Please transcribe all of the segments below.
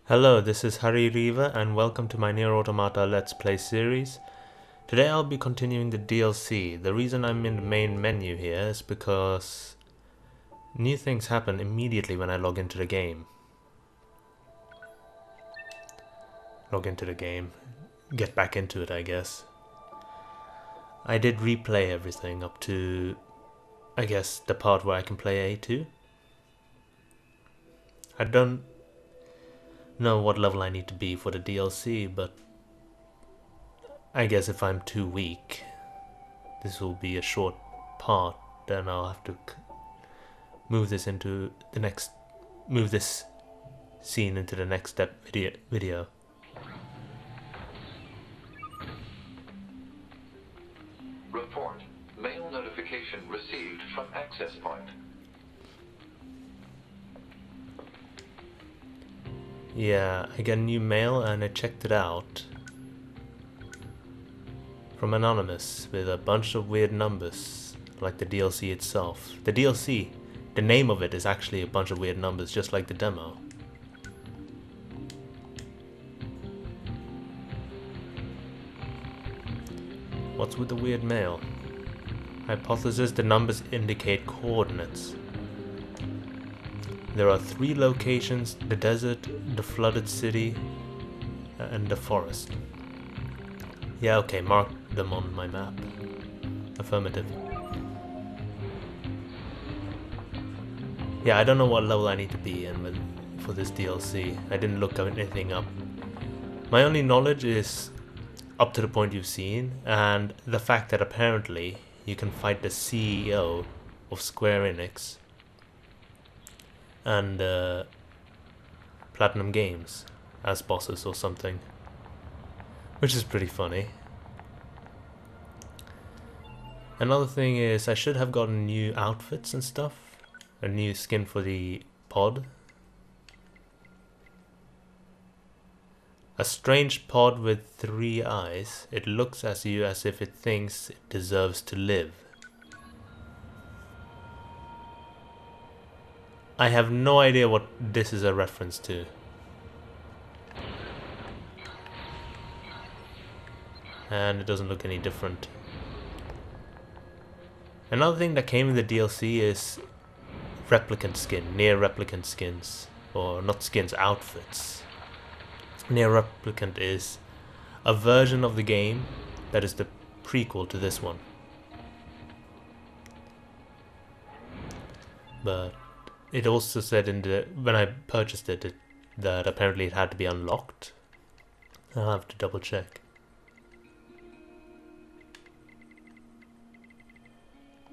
Hello, this is Reaver and welcome to my Nier Automata Let's Play series. Today I'll be continuing the DLC. The reason I'm in the main menu here is because new things happen immediately when I log into the game. Get back into it, I guess. I did replay everything up to, I guess, the part where I can play A2. I don't know what level I need to be for the DLC, but I guess if I'm too weak, this will be a short part, then I'll have to move this scene into the next step video. Report. Mail notification received from access point. Yeah, I got a new mail and I checked it out. From Anonymous, with a bunch of weird numbers, like the DLC itself. The DLC, the name of it is actually a bunch of weird numbers, just like the demo. What's with the weird mail? Hypothesis: the numbers indicate coordinates. There are 3 locations: the desert, the flooded city, and the forest. Yeah, okay, mark them on my map. Affirmative. Yeah, I don't know what level I need to be in for this DLC. I didn't look anything up. My only knowledge is up to the point you've seen, and the fact that apparently you can fight the CEO of Square Enix and Platinum Games as bosses or something, which is pretty funny. Another thing is I should have gotten new outfits and stuff, a new skin for the pod. A strange pod with 3 eyes. It looks at you as if it thinks it deserves to live. I have no idea what this is a reference to. And it doesn't look any different. Another thing that came in the DLC is replicant skin, Nier replicant skins. Or not skins, outfits. Nier Replicant is a version of the game that is the prequel to this one. But it also said when I purchased it that apparently it had to be unlocked. I'll have to double check.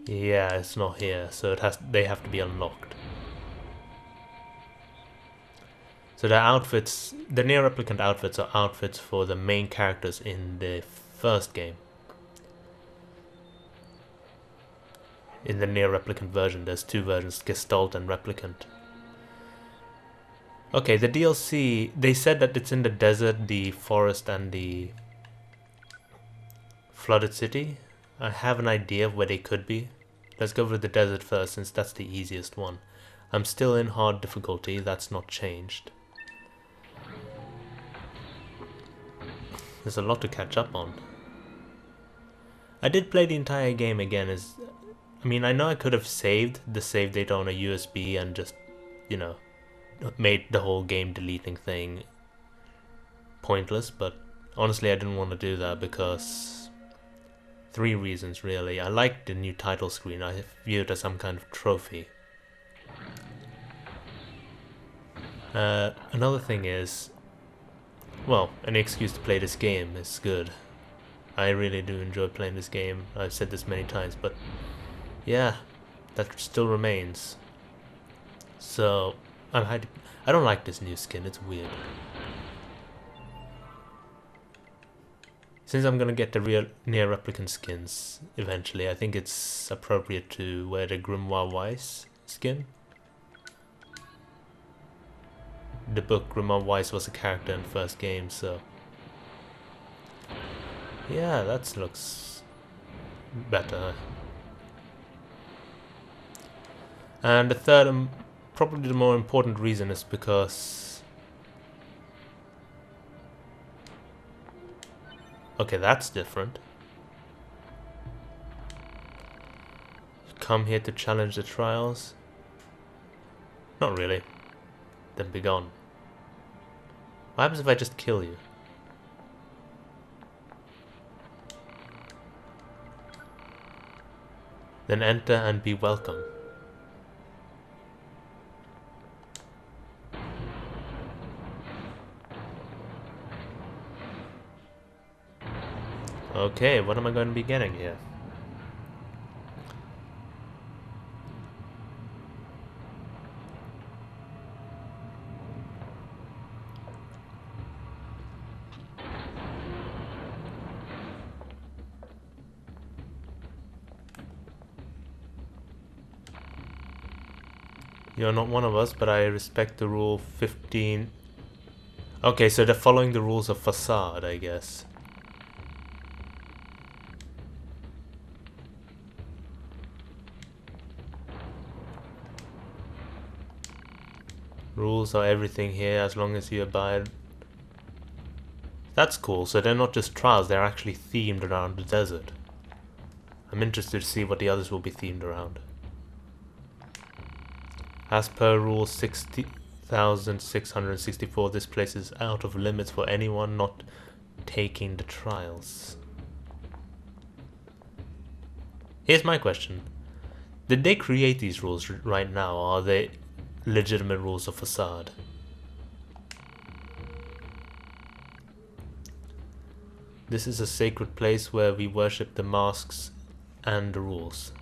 Yeah, it's not here, so they have to be unlocked. So the Nier Replicant outfits are outfits for the main characters in the first game. In the Nier Replicant version, there's 2 versions, Gestalt and Replicant. Okay, the DLC, they said that it's in the desert, the forest, and the flooded city. I have an idea of where they could be. Let's go with the desert first, since that's the easiest one. I'm still in hard difficulty, that's not changed. There's a lot to catch up on. I did play the entire game again. I know I could have saved the save data on a USB and just, made the whole game deleting thing pointless, but honestly I didn't want to do that because 3 reasons really. I liked the new title screen. I view it as some kind of trophy. Another thing is, well, an excuse to play this game is good. I really do enjoy playing this game. I've said this many times, but yeah, that still remains. So, I don't like this new skin, it's weird. Since I'm gonna get the real Nier Replicant skins eventually, I think it's appropriate to wear the Grimoire Weiss skin. The book Grimoire Weiss was a character in the first game, so yeah, that looks better. And the third and probably the more important reason is because Okay, that's different. Come here to challenge the trials? Not really. Then be gone. What happens if I just kill you? Then enter and be welcome. Okay, what am I going to be getting here? You're not one of us, but I respect the rule 15. Okay, so they're following the rules of facade, I guess. Rules are everything here as long as you abide. That's cool, so they're not just trials, they're actually themed around the desert. I'm interested to see what the others will be themed around. As per rule 60,664, this place is out of limits for anyone not taking the trials. Here's my question. Did they create these rules right now, or are they legitimate rules of facade? This is a sacred place where we worship the masks and the rules.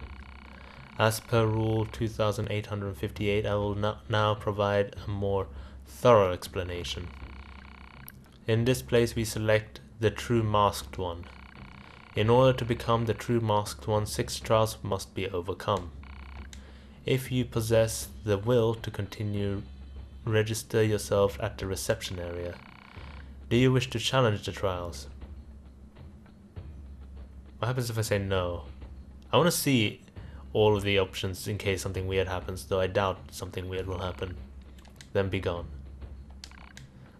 As per rule 2858, I will now provide a more thorough explanation. In this place we select the true masked one. In order to become the true masked one, 6 trials must be overcome. If you possess the will to continue, register yourself at the reception area. Do you wish to challenge the trials? What happens if I say no? I want to see all of the options in case something weird happens, though I doubt something weird will happen. Then be gone.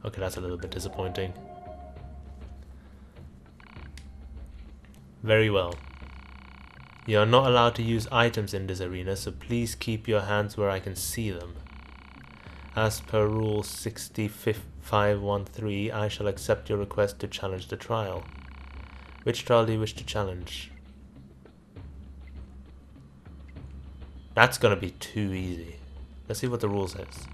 Okay, that's a little bit disappointing. Very well. You are not allowed to use items in this arena, so please keep your hands where I can see them. As per rule 60513, I shall accept your request to challenge the trial. Which trial do you wish to challenge? That's gonna be too easy. Let's see what the rule says.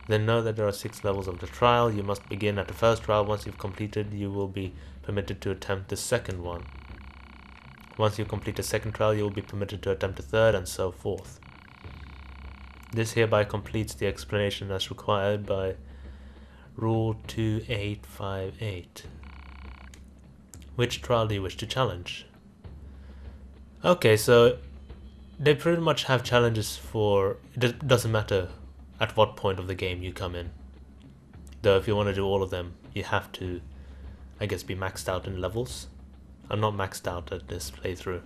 Then know that there are 6 levels of the trial. You must begin at the first trial. Once you've completed, you will be permitted to attempt the second one. Once you complete the second trial, you will be permitted to attempt the third, and so forth. This hereby completes the explanation as required by Rule 2858. Which trial do you wish to challenge? Okay, so they pretty much have challenges for... It doesn't matter at what point of the game you come in. Though if you want to do all of them, you have to, I guess, be maxed out in levels. I'm not maxed out at this playthrough.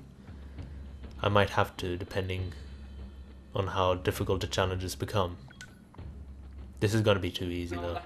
I might have to, depending on how difficult the challenges become. This is going to be too easy though.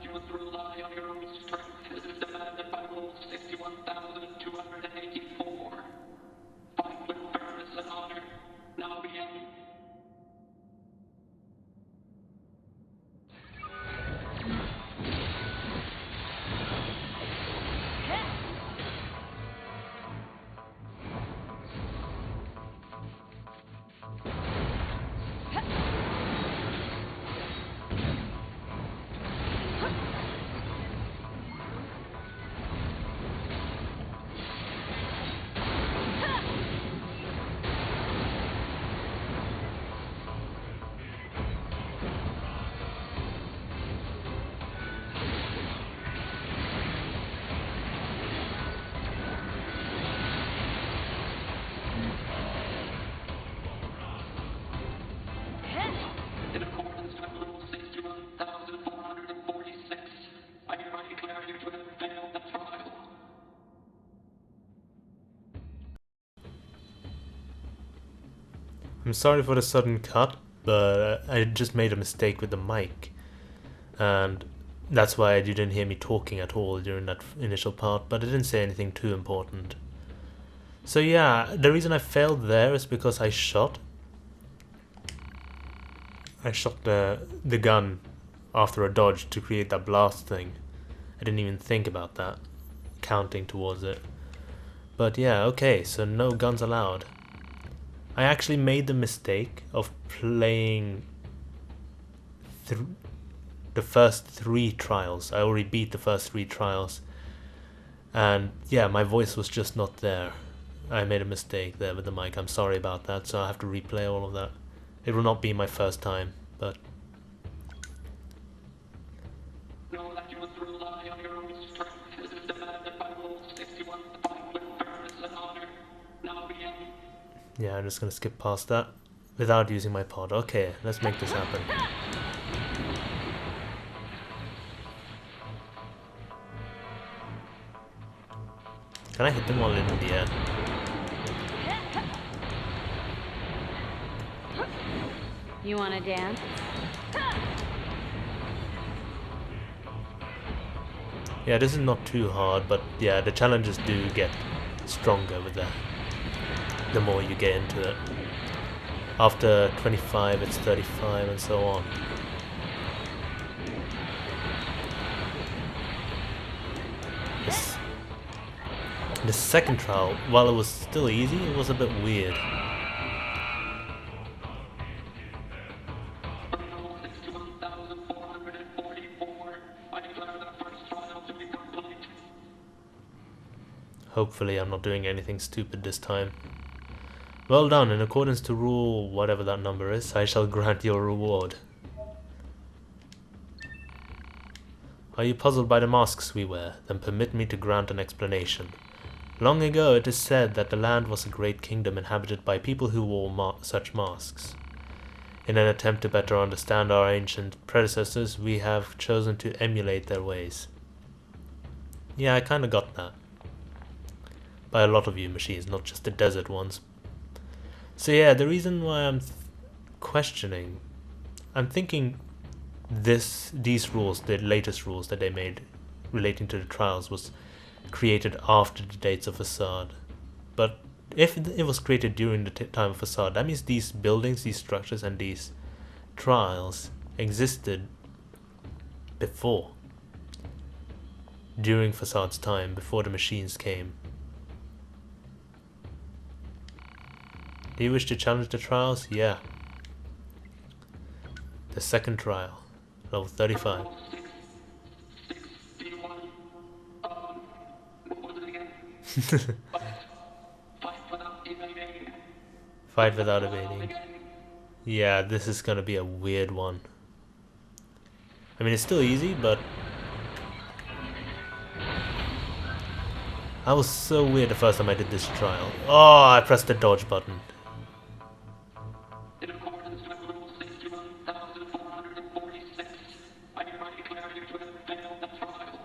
I'm sorry for the sudden cut, but I just made a mistake with the mic. And That's why you didn't hear me talking at all during that initial part, but I didn't say anything too important. So yeah, the reason I failed there is because I shot the gun after a dodge to create that blast thing. I didn't even think about that, counting towards it. But yeah, okay, so no guns allowed. I actually made the mistake of playing the first 3 trials. I already beat the first 3 trials. And yeah, my voice was just not there. I made a mistake there with the mic. I'm sorry about that, so I have to replay all of that. It will not be my first time, but... Know that you must rely on your own strength. This is demanded by Rule 61. The fight with fairness and honor. Now begin. Yeah, I'm just gonna skip past that without using my pod. Okay, let's make this happen. Can I hit them while in the air? You wanna dance? Yeah, this is not too hard, but yeah, the challenges do get stronger with that. The more you get into it. After 25, it's 35, and so on. The second trial, while it was still easy, it was a bit weird. Rule 61,444. I declare the first trial to be complete. Hopefully I'm not doing anything stupid this time. Well done, in accordance to rule whatever that number is, I shall grant your reward. Are you puzzled by the masks we wear? Then permit me to grant an explanation. Long ago it is said that the land was a great kingdom inhabited by people who wore such masks. In an attempt to better understand our ancient predecessors, we have chosen to emulate their ways. Yeah, I kinda got that. By a lot of you machines, not just the desert ones. So yeah, the reason why I'm questioning, I'm thinking these rules, the latest rules that they made relating to the trials, was created after the dates of Facade. But if it was created during the time of Facade, that means these buildings, these structures, and these trials existed before. During Facade's time, before the machines came. Do you wish to challenge the trials? Yeah. The second trial, level 35. Fight without evading. Yeah, this is gonna be a weird one. I mean, it's still easy, but... I was so weird the first time I did this trial. Oh, I pressed the dodge button. In accordance with Rule 61,446, I hereby declare you to have failed the trial.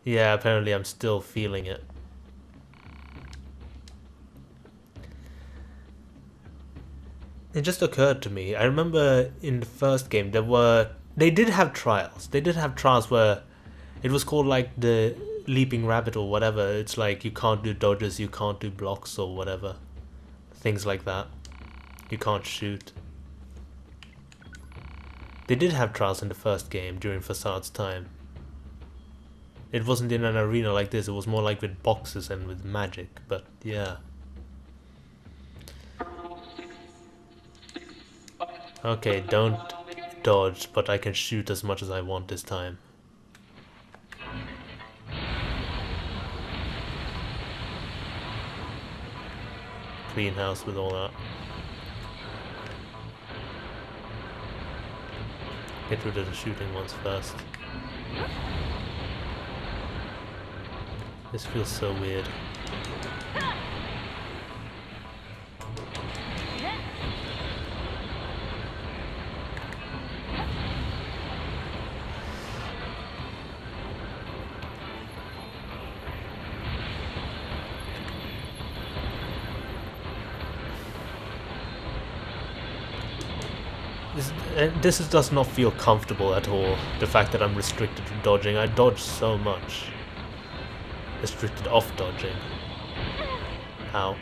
Yeah, apparently I'm still feeling it. It just occurred to me, I remember in the first game they did have trials. They did have trials where it was called like the leaping rabbit or whatever. It's like you can't do dodges, you can't do blocks or whatever. Things like that. You can't shoot. They did have trials in the first game during Facade's time. It wasn't in an arena like this, it was more like with boxes and with magic, but yeah. Okay, don't dodge, but I can shoot as much as I want this time. Clean house with all that. Get rid of the shooting ones first. This feels so weird. And does not feel comfortable at all, the fact that I'm restricted to dodging. I dodge so much. Restricted off dodging. Ow.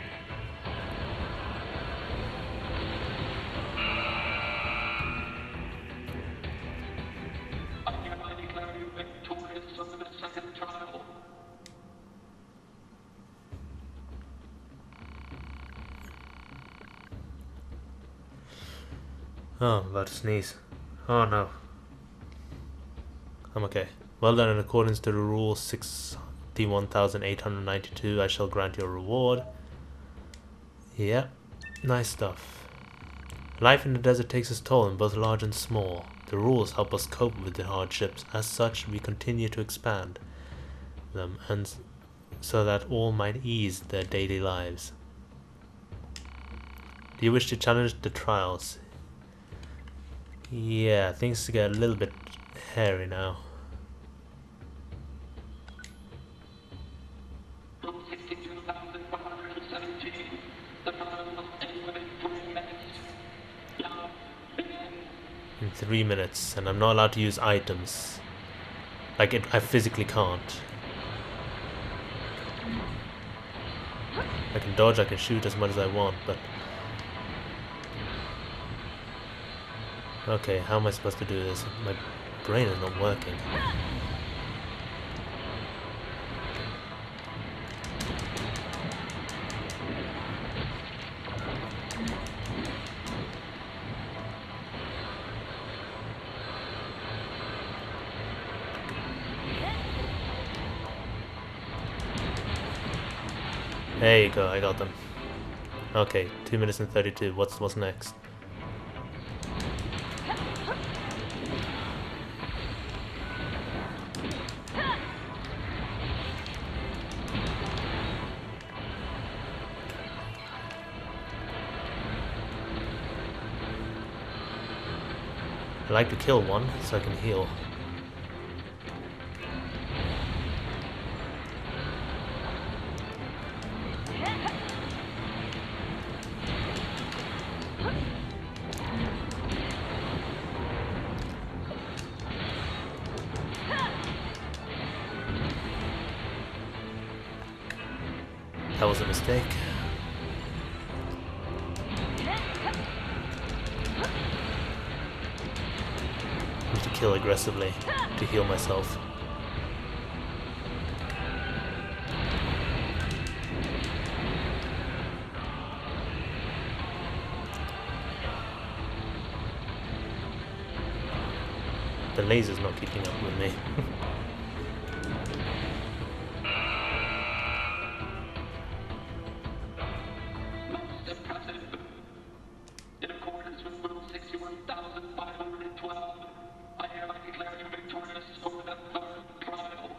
I hereby declare you victorious of the second trial. Oh, I'm about to sneeze. Oh no. I'm okay. Well done. In accordance to the rule 61,892, I shall grant you a reward. Yeah, nice stuff. Life in the desert takes its toll in both large and small. The rules help us cope with the hardships. As such, we continue to expand them, and so that all might ease their daily lives. Do you wish to challenge the trials? Yeah, things get a little bit hairy now. Rule 62,117. The trial must end within 3 minutes. Now, begin. In 3 minutes, and I'm not allowed to use items. Like, I physically can't. I can dodge, I can shoot as much as I want, but... Okay, how am I supposed to do this? My brain is not working. There you go, I got them. Okay, 2 minutes and 32. What's next? I like to kill one so I can heal. That was a mistake. I need to kill aggressively to heal myself. The laser's not keeping up with me. Most impressive. In accordance with Rule 61,512, I hereby declare you victorious over the third trial.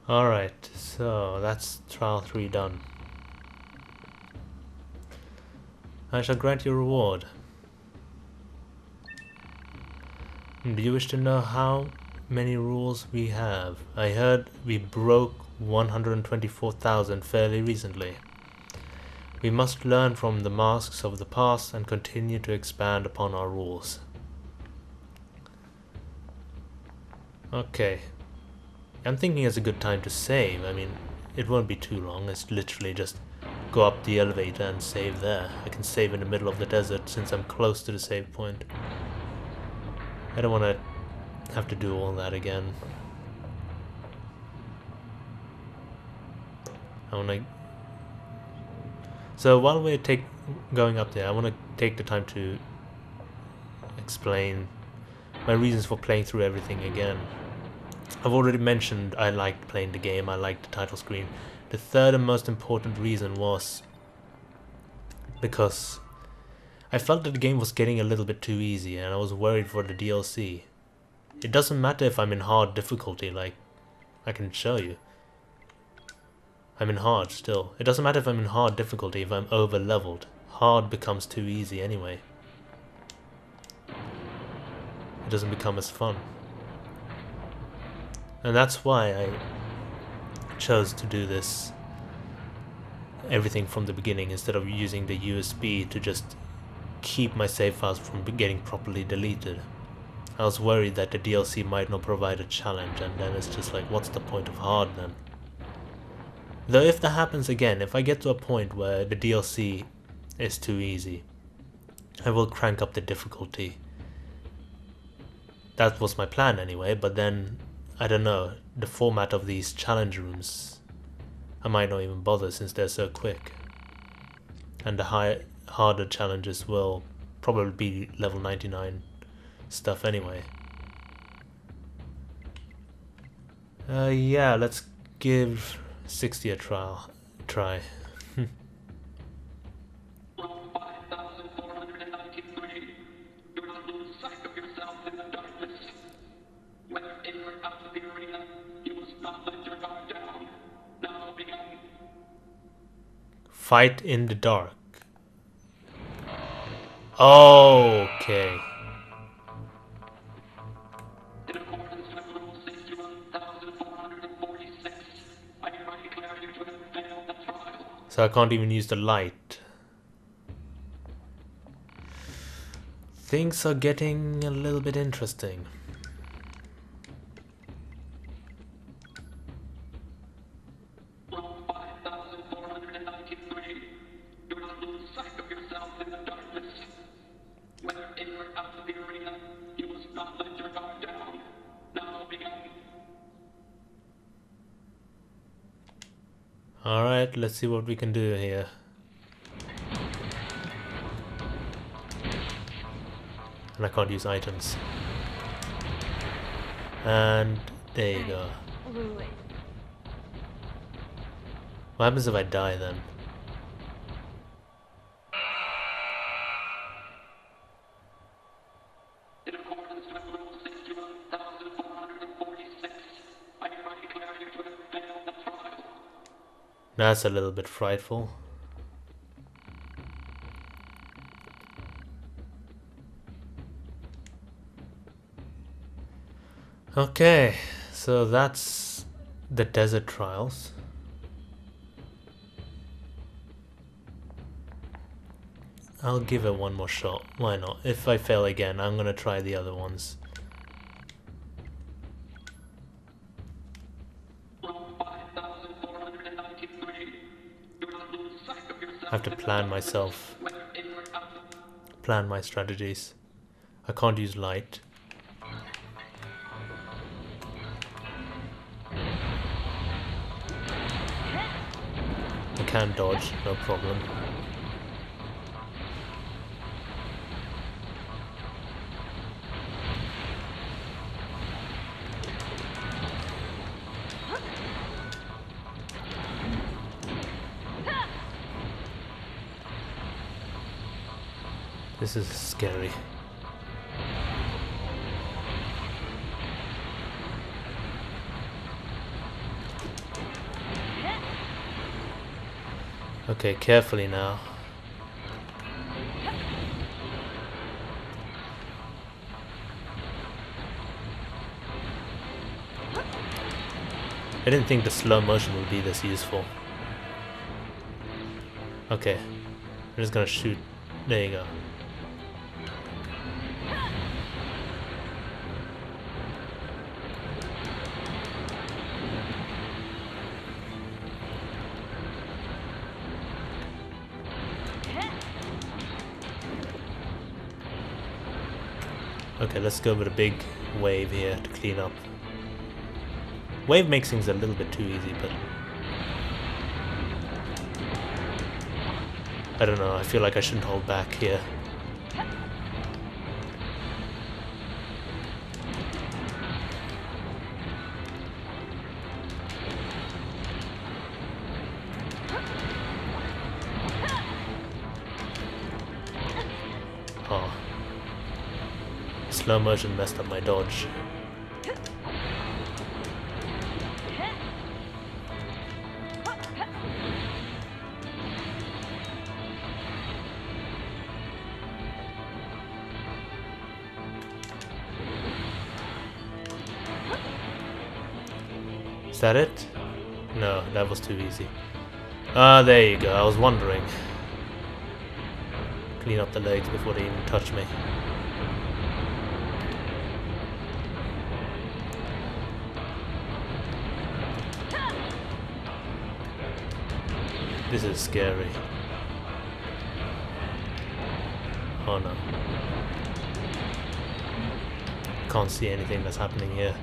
Alright, so that's trial 3 done. I shall grant you a reward. Do you wish to know how many rules we have? I heard we broke 124,000 fairly recently. We must learn from the masks of the past and continue to expand upon our rules. Okay. I'm thinking it's a good time to save. I mean, it won't be too long. It's literally just go up the elevator and save there. I can save in the middle of the desert since I'm close to the save point. I don't want to have to do all that again. I want to... So while we're going up there, I want to take the time to explain my reasons for playing through everything again. I've already mentioned I liked playing the game, I liked the title screen. The third and most important reason was because I felt that the game was getting a little bit too easy and I was worried for the DLC. It doesn't matter if I'm in hard difficulty, like I can show you. I'm in hard still. It doesn't matter if I'm in hard difficulty if I'm over leveled. Hard becomes too easy anyway. It doesn't become as fun. And that's why I chose to do this everything from the beginning instead of using the USB to just keep my save files from getting properly deleted. I was worried that the DLC might not provide a challenge, and then it's just like, what's the point of hard then? Though if that happens again, if I get to a point where the DLC is too easy, I will crank up the difficulty. That was my plan anyway, but then, I don't know, the format of these challenge rooms, I might not even bother since they're so quick. And the harder challenges will probably be level 99 stuff anyway. Yeah, let's give 60 a try. Roll 5,493. You're gonna lose sight of yourself in the darkness. Whether in or out of the arena, you must not let your guard down. Now begin. Fight in the dark. Okay. In accordance with Rule 61,446, I hereby declare you to have failed the trial. So I can't even use the light. Things are getting a little bit interesting. Roll 5,493. You're gonna lose sight of yourself in the darkness. Whether in or out of the arena, you must not let your guard down. Now begin. Alright, let's see what we can do here. And I can't use items. And there you go. Blew it. What happens if I die then? In accordance with Rule 61,446, I hereby declare you to have failed the trial. That's a little bit frightful. Okay, so that's the desert trials. I'll give it one more shot. Why not? If I fail again, I'm gonna try the other ones. Roll 5,493. You're gonna lose sight of yourself. I have to plan myself, Whether in or out. plan my strategies. I can't use light. I can dodge, no problem. This is scary. Okay, carefully now. I didn't think the slow motion would be this useful. Okay, I'm just gonna shoot. There you go. Okay, let's go with a big wave here to clean up. Wave makes things a little bit too easy, but I don't know, I feel like I shouldn't hold back here. Oh. Slow motion messed up my dodge. Is that it? No, that was too easy. Ah, there you go. I was wondering. Can clean up the legs before they even touch me. This is scary. Oh no. Can't see anything that's happening here.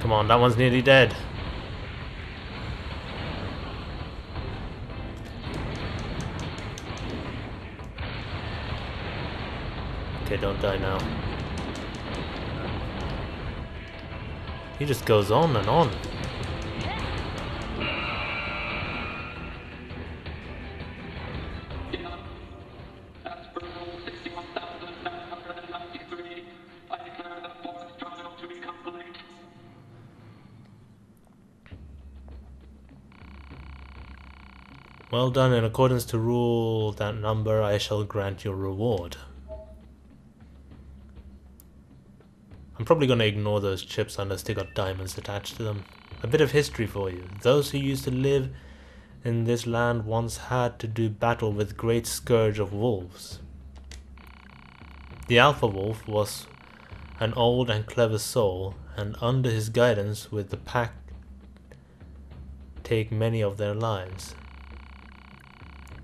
Come on, that one's nearly dead. Okay, don't die now. He just goes on and on. As per Rule 61,993, I declare the fourth trial to be complete. Well done. In accordance to rule that number, I shall grant your reward. I'm probably going to ignore those chips unless they got diamonds attached to them. A bit of history for you. Those who used to live in this land once had to do battle with great scourge of wolves. The Alpha Wolf was an old and clever soul, and under his guidance with the pack take many of their lives.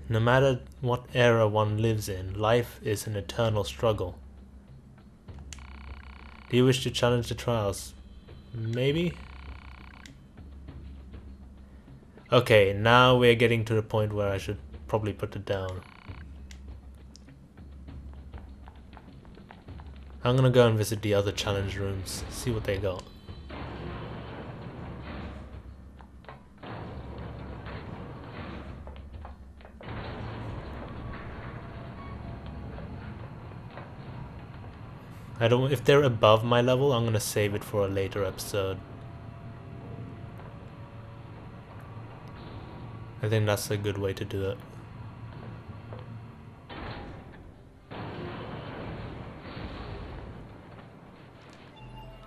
No matter what era one lives in, life is an eternal struggle. Do you wish to challenge the trials? Maybe? Okay, now we're getting to the point where I should probably put it down. I'm gonna go and visit the other challenge rooms, see what they got. I don't. If they're above my level, I'm gonna save it for a later episode. I think that's a good way to do it.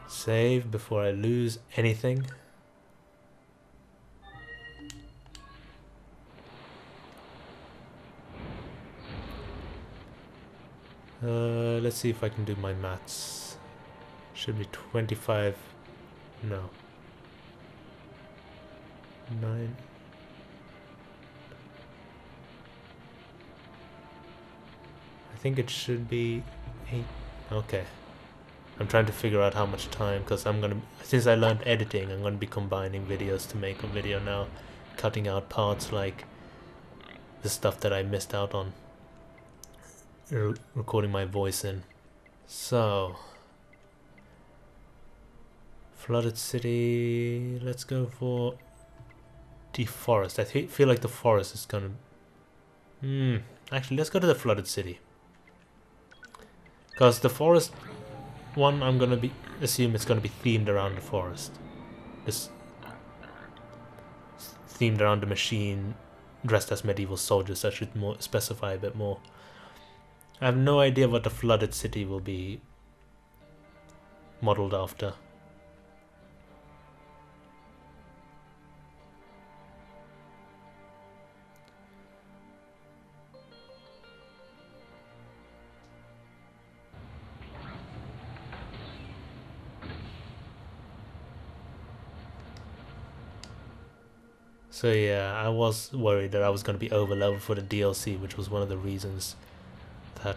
Save before I lose anything. Let's see if I can do my maths. Should be 25. No. 9. I think it should be 8. Okay. I'm trying to figure out how much time, because since I learned editing, I'm gonna be combining videos to make a video now, cutting out parts like the stuff that I missed out on. Recording my voice in. So, flooded city. Let's go for the forest. I feel like the forest is gonna. Actually, let's go to the flooded city. Because the forest one, I'm gonna assume it's gonna be themed around the forest. Just themed around the machine dressed as medieval soldiers. I should specify a bit more. I have no idea what the flooded city will be modeled after. So yeah, I was worried that I was going to be over leveled for the DLC, which was one of the reasons that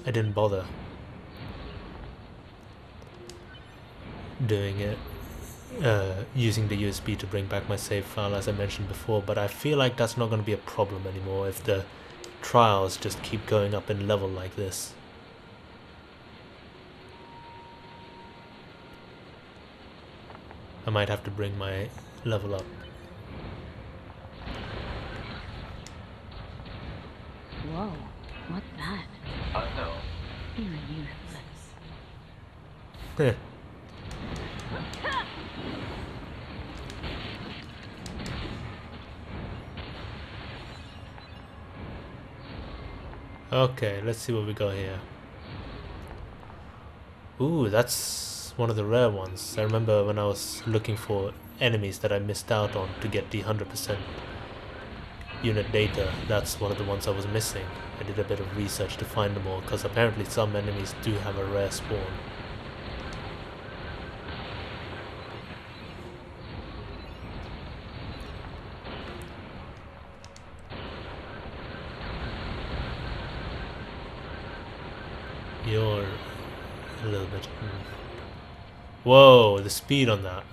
I didn't bother doing it, using the USB to bring back my save file as I mentioned before, but I feel like that's not going to be a problem anymore if the trials just keep going up in level like this. I might have to bring my level up. Whoa, what's that? Unknown. You're useless. Heh. Okay, let's see what we got here. Ooh, that's one of the rare ones. I remember when I was looking for enemies that I missed out on to get the 100% unit data, that's one of the ones I was missing. I did a bit of research to find them all, because apparently some enemies do have a rare spawn. You're a little bit... Whoa, the speed on that.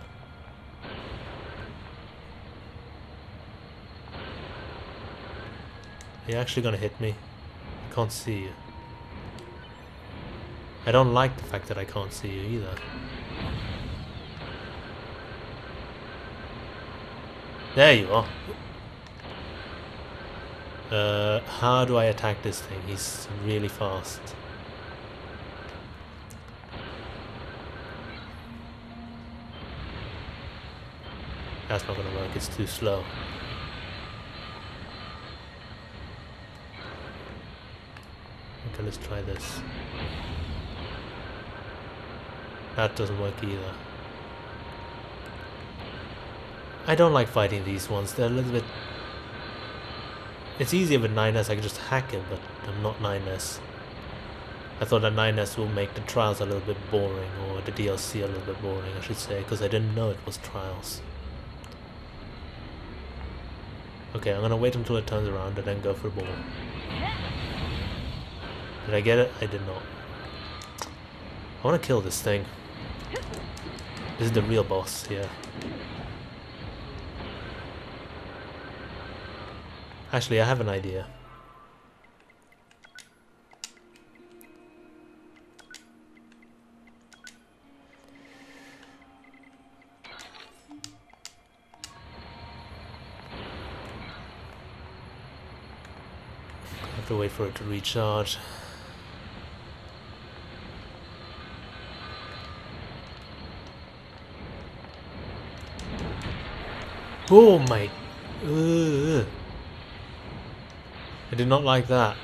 Are you actually gonna hit me? I can't see you. I don't like the fact that I can't see you either. There you are. How do I attack this thing? He's really fast. That's not gonna work, it's too slow. Okay, let's try this. That doesn't work either. I don't like fighting these ones, they're a little bit... It's easier with 9S, I can just hack it, but I'm not 9S. I thought that 9S will make the trials a little bit boring, or the DLC a little bit boring, I should say, because I didn't know it was trials. Okay, I'm gonna wait until it turns around and then go for a ball. Did I get it? I did not. I wanna kill this thing. This is the real boss here. Actually, I have an idea. I have to wait for it to recharge. Oh my... I did not like that.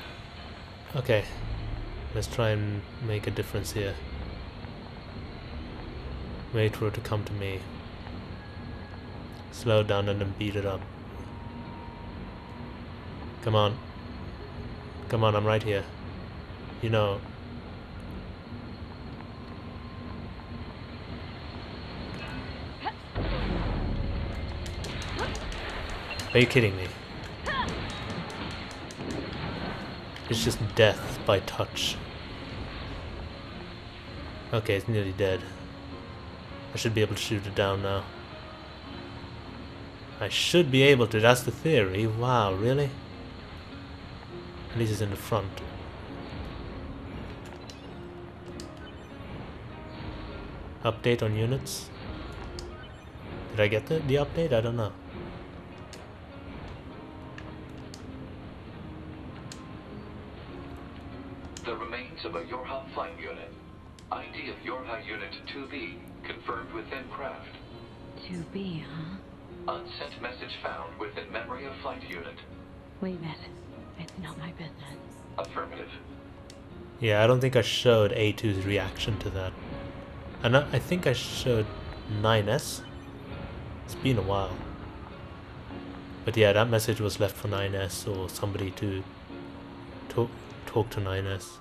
Okay, let's try and make a difference here. Wait for it to come to me. Slow down and then beat it up. Come on. Come on, I'm right here. You know. Are you kidding me? It's just death by touch. Okay, it's nearly dead. I should be able to shoot it down now. I should be able to, that's the theory. Wow, really? At least it's in the front. Update on units? Did I get the update? I don't know. The remains of a Yorha flight unit. ID of Yorha Unit 2B confirmed within craft. 2B, huh? Unsent message found within memory of flight unit. Leave it. It's not my business. Affirmative. Yeah, I don't think I showed A2's reaction to that. And I think I showed 9S. It's been a while. But yeah, that message was left for 9S or somebody to talk to 9S.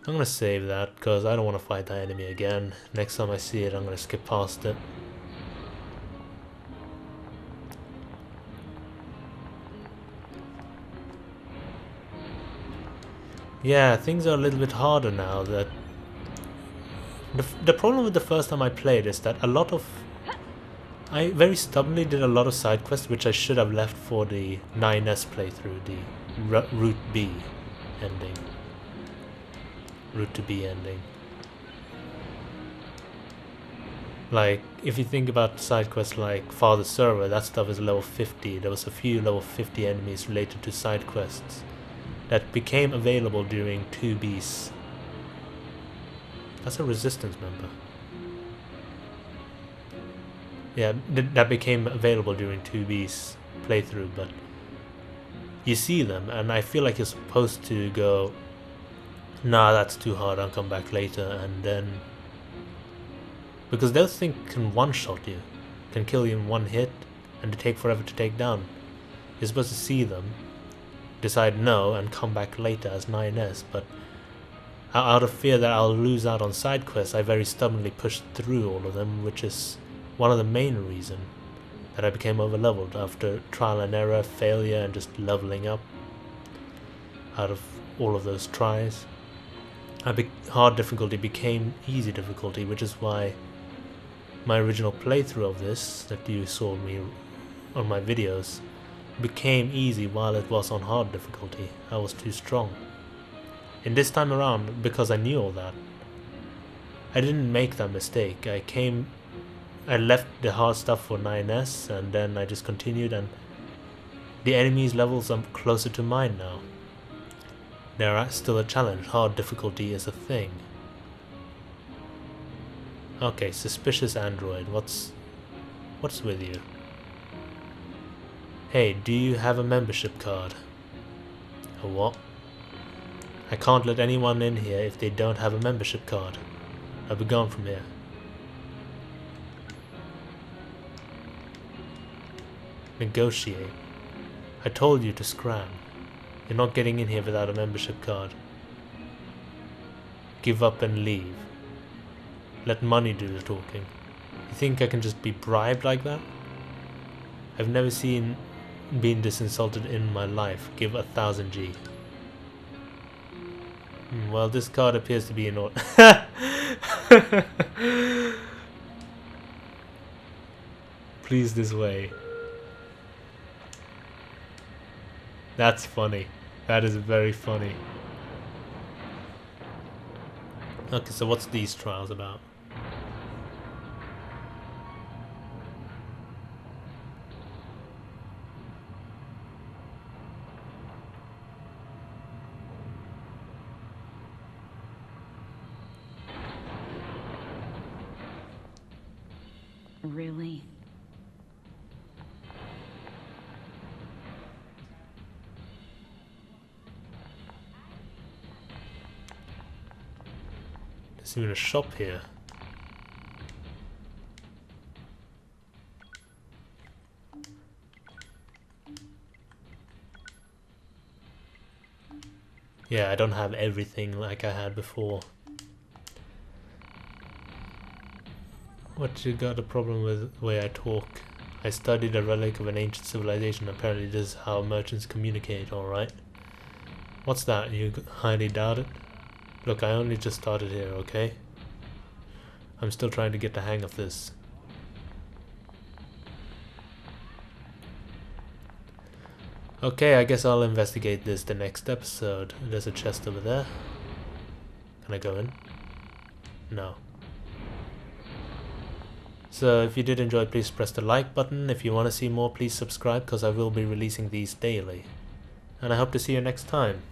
I'm gonna save that because I don't want to fight that enemy again. Next time I see it, I'm gonna skip past it. Yeah, things are a little bit harder now. That the problem with the first time I played is that a lot of... I very stubbornly did a lot of side quests which I should have left for the 9S playthrough, the Route B ending. Route to B ending. Like, if you think about side quests like Father Server, that stuff is level 50. There was a few level 50 enemies related to side quests that became available during 2B's. That's a Resistance member. Yeah, that became available during 2B's playthrough, but you see them, and I feel like you're supposed to go, nah, that's too hard, I'll come back later, and then... Because those things can one-shot you, can kill you in one hit, and they take forever to take down. You're supposed to see them, decide no, and come back later as 9S, but out of fear that I'll lose out on side quests, I very stubbornly pushed through all of them, which is one of the main reasons that I became overleveled after trial and error, failure, and just leveling up out of all of those tries. Hard difficulty became easy difficulty, which is why my original playthrough of this that you saw me on my videos became easy while it was on hard difficulty. I was too strong. In this time around, because I knew all that, I didn't make that mistake. I left the hard stuff for 9S, and then I just continued, and the enemies' levels are closer to mine now. They're still a challenge. Hard difficulty is a thing. Okay, suspicious android. What's with you? Hey, do you have a membership card? A what? I can't let anyone in here if they don't have a membership card. I'll be gone from here. Negotiate. I told you to scram. You're not getting in here without a membership card. Give up and leave. Let money do the talking. You think I can just be bribed like that? I've never been this insulted in my life. Give 1,000 G. Well, this card appears to be in order. Please, this way. That's funny. That is very funny. Okay, so what's these trials about? Really? There's even a shop here. Yeah, I don't have everything like I had before. What you got a problem with the way I talk? I studied a relic of an ancient civilization. Apparently this is how merchants communicate, alright? What's that? You highly doubt it? Look, I only just started here, okay? I'm still trying to get the hang of this. Okay, I guess I'll investigate this the next episode. There's a chest over there. Can I go in? No. So if you did enjoy, please press the like button. If you want to see more, please subscribe, because I will be releasing these daily. And I hope to see you next time.